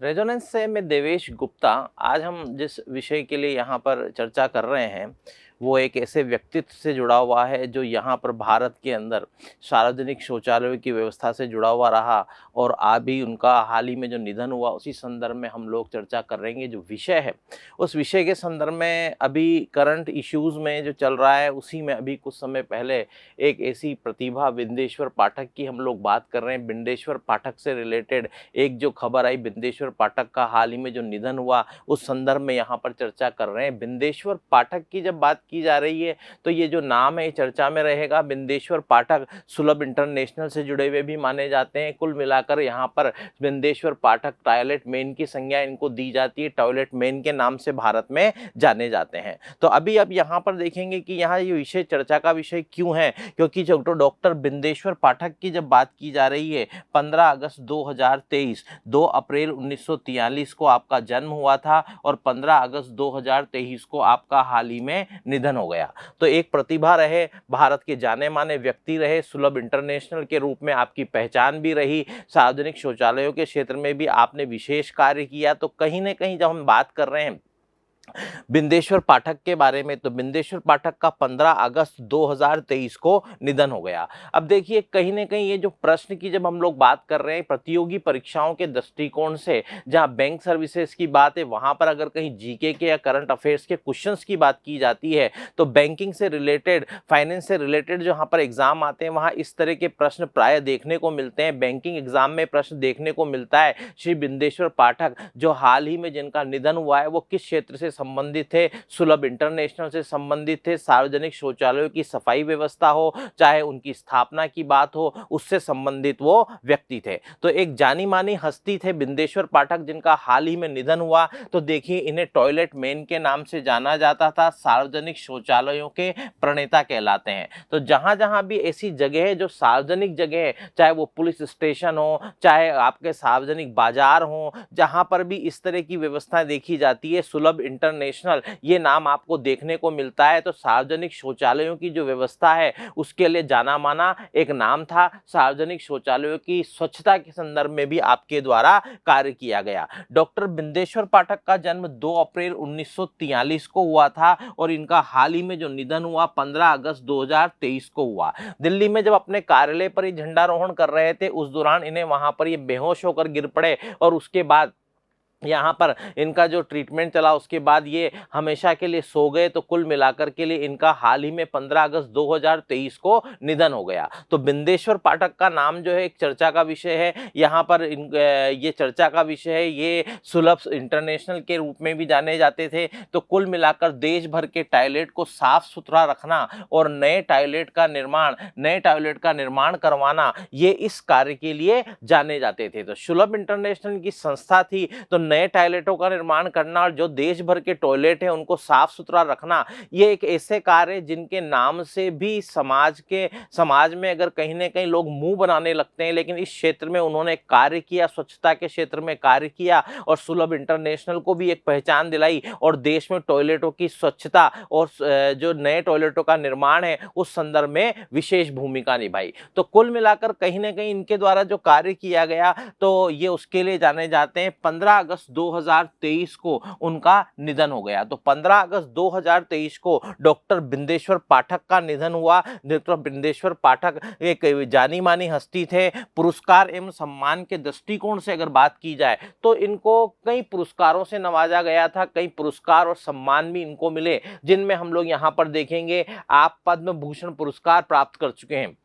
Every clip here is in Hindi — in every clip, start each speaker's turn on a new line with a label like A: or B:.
A: रेजोनेंस से मैं देवेश गुप्ता। आज हम जिस विषय के लिए यहाँ पर चर्चा कर रहे हैं वो एक ऐसे व्यक्तित्व से जुड़ा हुआ है जो यहाँ पर भारत के अंदर सार्वजनिक शौचालयों की व्यवस्था से जुड़ा हुआ रहा और अभी उनका हाल ही में जो निधन हुआ उसी संदर्भ में हम लोग चर्चा करेंगे। जो विषय है उस विषय के संदर्भ में अभी करंट इश्यूज़ में जो चल रहा है उसी में अभी कुछ समय पहले एक ऐसी प्रतिभा बिंदेश्वर पाठक की हम लोग बात कर रहे हैं। बिंदेश्वर पाठक से रिलेटेड एक जो खबर आई, बिंदेश्वर पाठक का हाल ही में जो निधन हुआ उस संदर्भ में यहाँ पर चर्चा कर रहे हैं। बिंदेश्वर पाठक की जब बात की जा रही है तो ये जो नाम है चर्चा में रहेगा। बिंदेश्वर पाठक सुलभ इंटरनेशनल से जुड़े हुए भी माने जाते हैं। कुल मिलाकर यहाँ पर बिंदेश्वर पाठक टॉयलेट मैन की संज्ञा इनको दी जाती है। टॉयलेट मैन के नाम से भारत में जाने जाते हैं। तो अभी अब यहाँ पर देखेंगे कि यहाँ ये विषय चर्चा का विषय क्यों है, क्योंकि जो डॉक्टर बिंदेश्वर पाठक की जब बात की जा रही है 15 अगस्त 2023, 2 अप्रैल 1943 को आपका जन्म हुआ था और 15 अगस्त 2023 को आपका हाल ही में निधन हो गया। तो एक प्रतिभा रहे, भारत के जाने माने व्यक्ति रहे, सुलभ इंटरनेशनल के रूप में आपकी पहचान भी रही, सार्वजनिक शौचालयों के क्षेत्र में भी आपने विशेष कार्य किया। तो कहीं ना कहीं जब हम बात कर रहे हैं बिंदेश्वर पाठक के बारे में तो बिंदेश्वर पाठक का 15 अगस्त 2023 को निधन हो गया। अब देखिए कहीं ना कहीं ये जो प्रश्न की जब हम लोग बात कर रहे हैं प्रतियोगी परीक्षाओं के दृष्टिकोण से, जहां बैंक सर्विसेज की बात है वहां पर अगर कहीं जीके के या करंट अफेयर्स के क्वेश्चंस की बात की जाती है तो बैंकिंग से रिलेटेड, फाइनेंस से रिलेटेड जो यहाँ पर एग्जाम आते हैं वहां इस तरह के प्रश्न प्राय देखने को मिलते हैं। बैंकिंग एग्जाम में प्रश्न देखने को मिलता है श्री बिंदेश्वर पाठक जो हाल ही में जिनका निधन हुआ है वो किस क्षेत्र से संबंधित थे, सुलभ इंटरनेशनल से संबंधित थे, सार्वजनिक शौचालयों की सफाई व्यवस्था हो चाहे उनकी स्थापना की बात हो उससे संबंधित वो व्यक्ति थे। तो एक जानी मानी हस्ती थे बिंदेश्वर पाठक जिनका हाल ही में निधन हुआ। तो देखिए इन्हें टॉयलेट मैन के नाम से जाना जाता था, सार्वजनिक शौचालयों के प्रणेता कहलाते हैं। तो जहां जहां भी ऐसी जगह है जो सार्वजनिक जगह है, चाहे वो पुलिस स्टेशन हो चाहे आपके सार्वजनिक बाजार हो, जहां पर भी इस तरह की व्यवस्था देखी जाती है सुलभ इंटरनेशनल ये नाम आपको देखने को मिलता है। तो सार्वजनिक शौचालयों की जो व्यवस्था है उसके लिए जाना माना एक नाम था। सार्वजनिक शौचालयों की स्वच्छता के संदर्भ में भी आपके द्वारा कार्य किया गया। डॉक्टर बिंदेश्वर पाठक का जन्म 2 अप्रैल 1943 को हुआ था और इनका हाल ही में जो निधन हुआ 15 अगस्त 2023 को हुआ। दिल्ली में जब अपने कार्यालय पर ये झंडारोहण कर रहे थे उस दौरान इन्हें वहां पर ये बेहोश होकर गिर पड़े और उसके बाद यहाँ पर इनका जो ट्रीटमेंट चला उसके बाद ये हमेशा के लिए सो गए। तो कुल मिलाकर के लिए इनका हाल ही में 15 अगस्त 2023 को निधन हो गया। तो बिंदेश्वर पाठक का नाम जो है एक चर्चा का विषय है। यहाँ पर ये चर्चा का विषय है, ये सुलभ इंटरनेशनल के रूप में भी जाने जाते थे। तो कुल मिलाकर देश भर के टॉयलेट को साफ सुथरा रखना और नए टॉयलेट का निर्माण करवाना ये इस कार्य के लिए जाने जाते थे। तो सुलभ इंटरनेशनल की संस्था थी तो नए टॉयलेटों का निर्माण करना और जो देश भर के टॉयलेट हैं उनको साफ सुथरा रखना ये एक ऐसे कार्य जिनके नाम से भी समाज में अगर कहीं ना कहीं लोग मुंह बनाने लगते हैं, लेकिन इस क्षेत्र में उन्होंने कार्य किया, स्वच्छता के क्षेत्र में कार्य किया और सुलभ इंटरनेशनल को भी एक पहचान दिलाई और देश में टॉयलेटों की स्वच्छता और जो नए टॉयलेटों का निर्माण है उस संदर्भ में विशेष भूमिका निभाई। तो कुल मिलाकर कहीं ना कहीं इनके द्वारा जो कार्य किया गया तो ये उसके लिए जाने जाते हैं। 15 अगस्त 2023 को उनका निधन हो गया। तो 15 अगस्त 2023 को डॉक्टर बिंदेश्वर पाठक का निधन हुआ। डॉक्टर बिंदेश्वर पाठक एक जानी मानी हस्ती थे। पुरस्कार एवं सम्मान के दृष्टिकोण से अगर बात की जाए तो इनको कई पुरस्कारों से नवाजा गया था, कई पुरस्कार और सम्मान भी इनको मिले जिनमें हम लोग यहाँ पर देखेंगे आप पद्म भूषण पुरस्कार प्राप्त कर चुके हैं।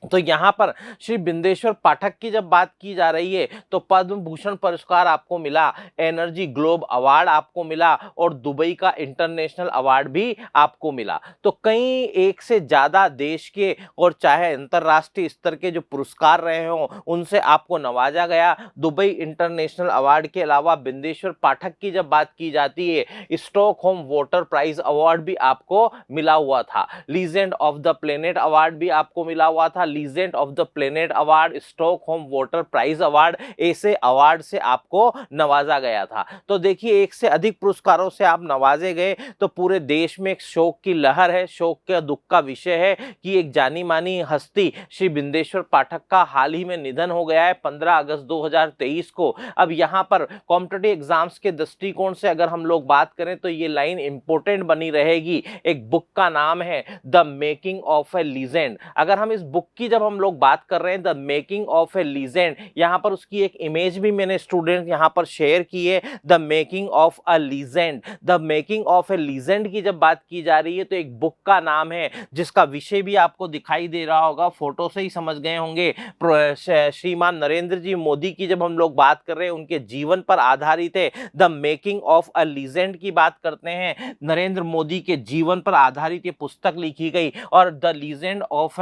A: तो यहाँ पर श्री बिंदेश्वर पाठक की जब बात की जा रही है तो पद्म भूषण पुरस्कार आपको मिला, एनर्जी ग्लोब अवार्ड आपको मिला और दुबई का इंटरनेशनल अवार्ड भी आपको मिला। तो कई एक से ज्यादा देश के और चाहे अंतरराष्ट्रीय स्तर के जो पुरस्कार रहे हों उनसे आपको नवाजा गया। दुबई इंटरनेशनल अवार्ड के अलावा बिंदेश्वर पाठक की जब बात की जाती है स्टॉकहोम वाटर प्राइज अवार्ड भी आपको मिला हुआ था, legend of the planet award भी आपको मिला हुआ था, legend of the planet award, Stockholm water prize award, ऐसे अवार्ड से आपको नवाजा गया था। तो देखिए, एक से अधिक पुरस्कारों से आप नवाजे गए, तो पूरे देश में एक शोक की लहर है, शोक का दुख का विषय है कि एक जानी मानी हस्ती श्री बिंदेश्वर पाठक का हाल ही में निधन हो गया है 15 अगस्त 2023 को। अब यहाँ पर कॉम्पिटिटिव एग्जाम्स के दृष्टिकोण से अगर हम लोग बात करें तो ये लाइन इंपॉर्टेंट बनी रहेगी। एक बुक का नाम है the making of A legend. अगर हम इस बुक की जब हम लोग बात कर रहे हैं the making of A legend, यहाँ पर उसकी एक इमेज भी मैंने स्टूडेंट यहाँ पर शेयर की है, the making of a legend. The making of A legend की जब बात की जा रही है तो एक बुक का नाम है जिसका विषय भी आपको दिखाई दे रहा होगा, फोटो से ही समझ गए होंगे। श्रीमान नरेंद्र जी मोदी की जब हम लोग बात कर रहे हैं, उनके जीवन पर आधारित है। The making of a legend की बात करते हैं, नरेंद्र मोदी के जीवन पर आधारित ये पुस्तक लिखी गई। और the legend of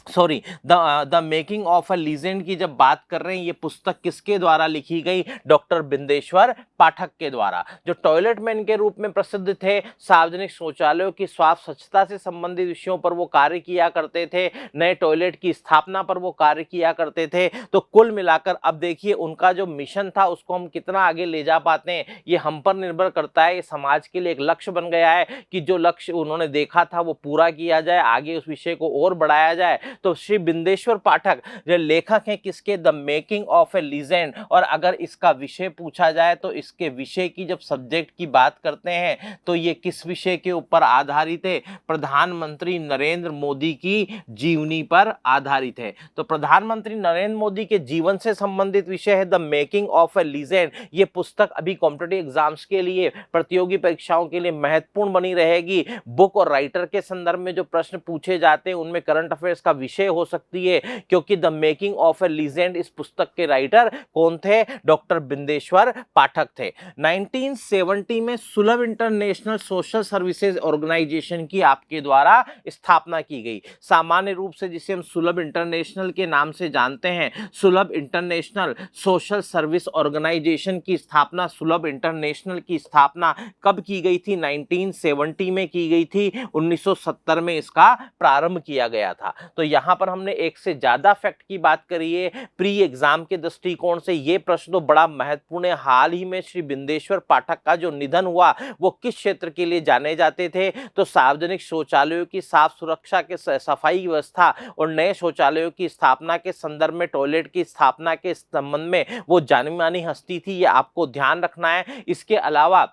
A: the making of a legend की जब बात कर रहे हैं, ये पुस्तक किसके द्वारा लिखी गई? डॉक्टर बिंदेश्वर पाठक के द्वारा, जो टॉयलेट मैन के रूप में प्रसिद्ध थे, सार्वजनिक शौचालयों की स्वास्थ्य स्वच्छता से संबंधित विषयों पर वो कार्य किया करते थे, नए टॉयलेट की स्थापना पर वो कार्य किया करते थे। तो कुल मिलाकर अब देखिए, उनका जो मिशन था उसको हम कितना आगे ले जा पाते हैं, ये हम पर निर्भर करता है। ये समाज के लिए एक लक्ष्य बन गया है कि जो लक्ष्य उन्होंने देखा था वो पूरा किया जाए, आगे उस विषय को और बढ़ाया जाए। तो श्री बिंदेश्वर पाठक जो लेखक हैं किसके? The making of A legend. और अगर इसका विषय पूछा जाए तो इसके विषय की जब सब्जेक्ट की बात करते हैं तो ये किस विषय के ऊपर आधारित है? प्रधानमंत्री नरेंद्र मोदी की जीवनी पर आधारित है। तो प्रधानमंत्री नरेंद्र मोदी के जीवन से संबंधित विषय है the making of A legend. ये पुस्तक अभी कॉम्पिटिटिव एग्जाम्स के लिए, प्रतियोगी परीक्षाओं के लिए महत्वपूर्ण बनी रहेगी। बुक और राइटर के संदर्भ में जो प्रश्न पूछे जाते हैं उनमें करंट अफेयर्स का विषय हो सकती है, क्योंकि the making of A legend इस पुस्तक के राइटर कौन थे? डॉक्टर बिंदेश्वर पाठक थे। 1970 में सुलभ इंटरनेशनल सोशल सर्विसेज ऑर्गेनाइजेशन की आपके द्वारा स्थापना की गई। सामान्य रूप से जिसे हम सुलभ इंटरनेशनल के नाम से जानते हैं, सुलभ इंटरनेशनल सोशल सर्विस ऑर्गेनाइजेशन की स्थापना, सुलभ इंटरनेशनल की स्थापना कब की गई थी? 1970 में की गई थी। 1970 में इसका प्रारंभ किया गया था। तो यहां पर हमने एक से ज्यादा फैक्ट की बात करी है। प्री एग्जाम के दृष्टिकोण से यह प्रश्न तो बड़ा महत्वपूर्ण है। हाल ही में श्री बिंदेश्वर पाठक का जो निधन हुआ वो किस क्षेत्र के लिए जाने जाते थे? तो सार्वजनिक शौचालयों की साफ सुरक्षा के सफाई व्यवस्था और नए शौचालयों की स्थापना के संदर्भ में, टॉयलेट की स्थापना के संबंध में वो जानी मानी हस्ती थी, ये आपको ध्यान रखना है। इसके अलावा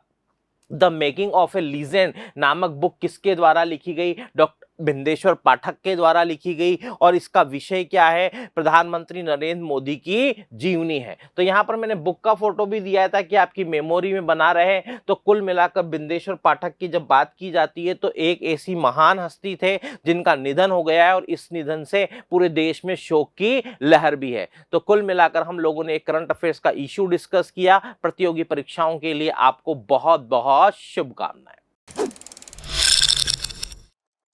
A: the making of A legend नामक बुक किसके द्वारा लिखी गई? डॉक्टर बिंदेश्वर पाठक के द्वारा लिखी गई। और इसका विषय क्या है? प्रधानमंत्री नरेंद्र मोदी की जीवनी है। तो यहां पर मैंने बुक का फोटो भी दिया था कि आपकी मेमोरी में बना रहे। तो कुल मिलाकर बिंदेश्वर पाठक की जब बात की जाती है तो एक ऐसी महान हस्ती थे जिनका निधन हो गया है, और इस निधन से पूरे देश में शोक की लहर भी है। तो कुल मिलाकर हम लोगों ने एक करंट अफेयर्स का इशू डिस्कस किया। प्रतियोगी परीक्षाओं के लिए आपको बहुत बहुत शुभकामनाएं।